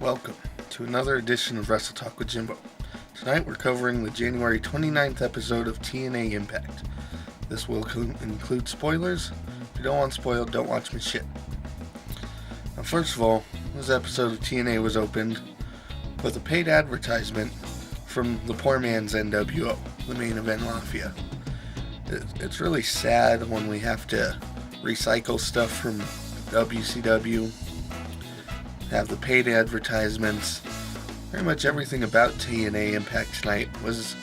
Welcome to another edition of Wrestle Talk with Jimbo. Tonight we're covering the January 29th episode of TNA Impact. This will include spoilers. If you don't want spoiled, don't watch my shit. Now, first of all, this episode of TNA was opened with a paid advertisement from the poor man's NWO, the Main Event Mafia. It's really sad when we have to recycle stuff from WCW, have the paid advertisements. Pretty much everything about TNA Impact tonight was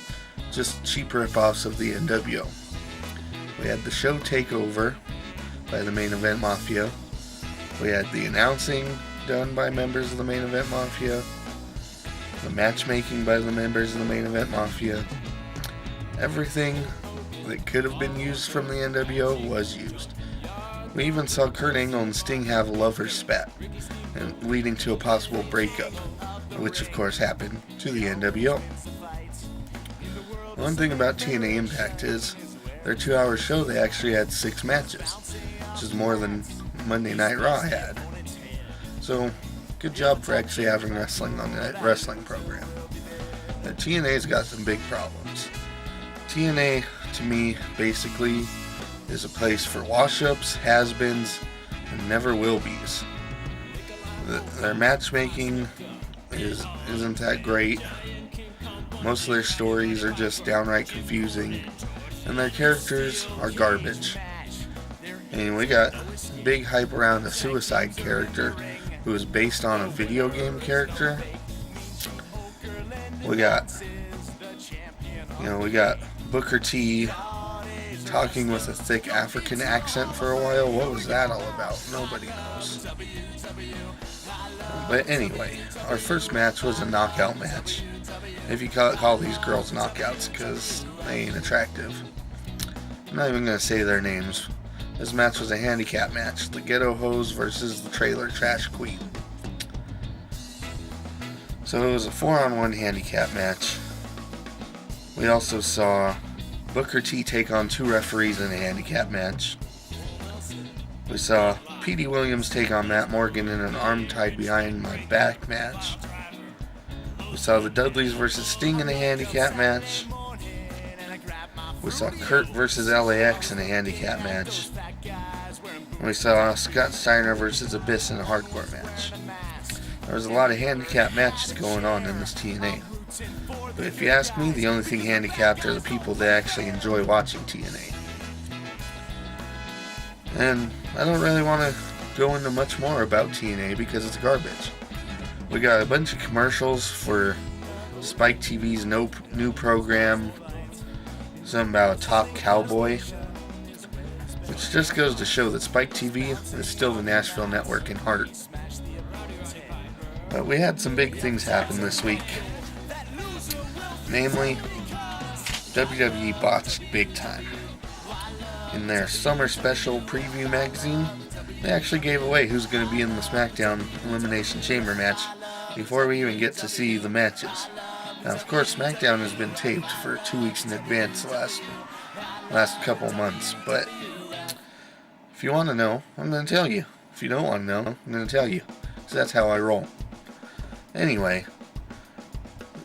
just cheap rip-offs of the NWO. We had the show takeover by the Main Event Mafia. We had the announcing done by members of the Main Event Mafia. The matchmaking by the members of the Main Event Mafia. Everything that could have been used from the NWO was used. We even saw Kurt Angle and Sting have a lover's spat, and leading to a possible breakup, which of course happened to the NWO. One thing about TNA Impact is their 2-hour show they actually had 6 matches, which is more than Monday Night Raw had. So, good job for actually having wrestling on that wrestling program. Now, TNA's got some big problems. TNA, to me, basically is a place for wash-ups, has-beens, and never-will-be's. Their matchmaking isn't that great. Most of their stories are just downright confusing, and their characters are garbage. And we got big hype around the Suicide character, who is based on a video game character. We got Booker T talking with a thick African accent for a while. What was that all about? Nobody knows. But anyway, our first match was a knockout match. If you call these girls knockouts, because they ain't attractive. I'm not even going to say their names. This match was a handicap match. The Ghetto Hose versus the Trailer Trash Queen. So it was a 4-on-1 handicap match. We also saw Booker T take on 2 referees in a handicap match. We saw Petey Williams take on Matt Morgan in an arm tied behind my back match. We saw the Dudleys versus Sting in a handicap match. We saw Kurt versus LAX in a handicap match. And we saw Scott Steiner versus Abyss in a hardcore match. There was a lot of handicap matches going on in this TNA. But if you ask me, the only thing handicapped are the people that actually enjoy watching TNA. And I don't really want to go into much more about TNA because it's garbage. We got a bunch of commercials for Spike TV's new program, something about a top cowboy, which just goes to show that Spike TV is still the Nashville network in heart. But we had some big things happen this week. Namely, WWE botched big time. In their summer special preview magazine, they actually gave away who's going to be in the SmackDown Elimination Chamber match before we even get to see the matches. Now, of course, SmackDown has been taped for 2 weeks in advance the last couple months, but if you want to know, I'm going to tell you. If you don't want to know, I'm going to tell you, because that's how I roll. Anyway,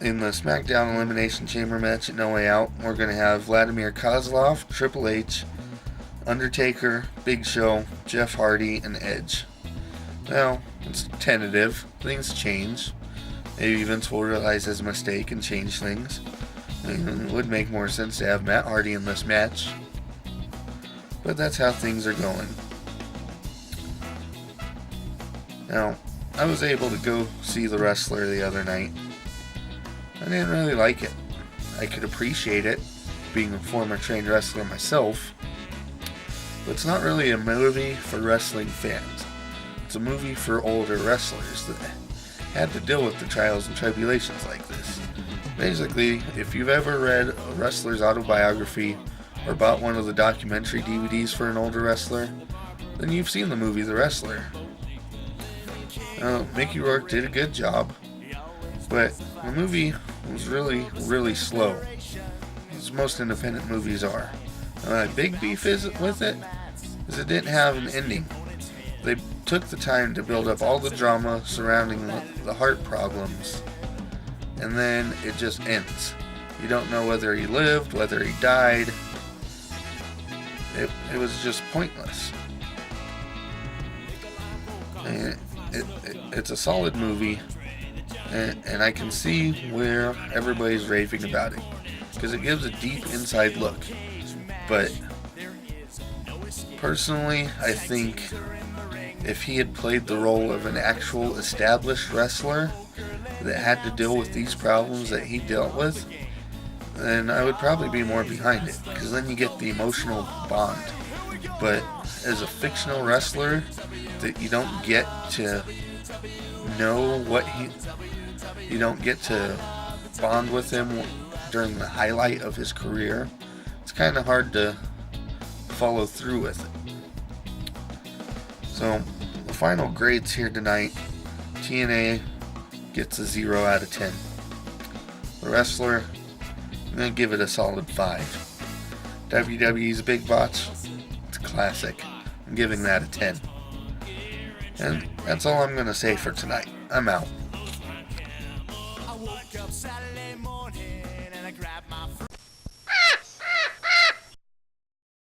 in the SmackDown Elimination Chamber match at No Way Out, we're going to have Vladimir Kozlov, Triple H, Undertaker, Big Show, Jeff Hardy, and Edge. Now, it's tentative. Things change. Maybe Vince will realize his mistake and change things. I mean, it would make more sense to have Matt Hardy in this match. But that's how things are going. Now, I was able to go see The Wrestler the other night. I didn't really like it. I could appreciate it, being a former trained wrestler myself. But it's not really a movie for wrestling fans. It's a movie for older wrestlers that had to deal with the trials and tribulations like this. Basically, if you've ever read a wrestler's autobiography or bought one of the documentary DVDs for an older wrestler, then you've seen the movie The Wrestler. Mickey Rourke did a good job, but the movie was really, really slow, as most independent movies are. My big beef with it is it didn't have an ending. they took the time to build up all the drama surrounding the heart problems, and then it just ends. You don't know whether he lived, whether he died. It was just pointless. And it's a solid movie, and I can see where everybody's raving about it, because it gives a deep inside look. But personally, I think if he had played the role of an actual established wrestler that had to deal with these problems that he dealt with, then I would probably be more behind it, because then you get the emotional bond. But as a fictional wrestler that you don't get to know you don't get to bond with him during the highlight of his career, it's kind of hard to follow through with it. So the final grades here tonight: TNA gets a 0 out of 10. The Wrestler, I'm going to give it a solid 5. WWE's Big Bots, it's a classic. I'm giving that a 10. And that's all I'm going to say for tonight. I'm out. I woke up Saturday morning and I grabbed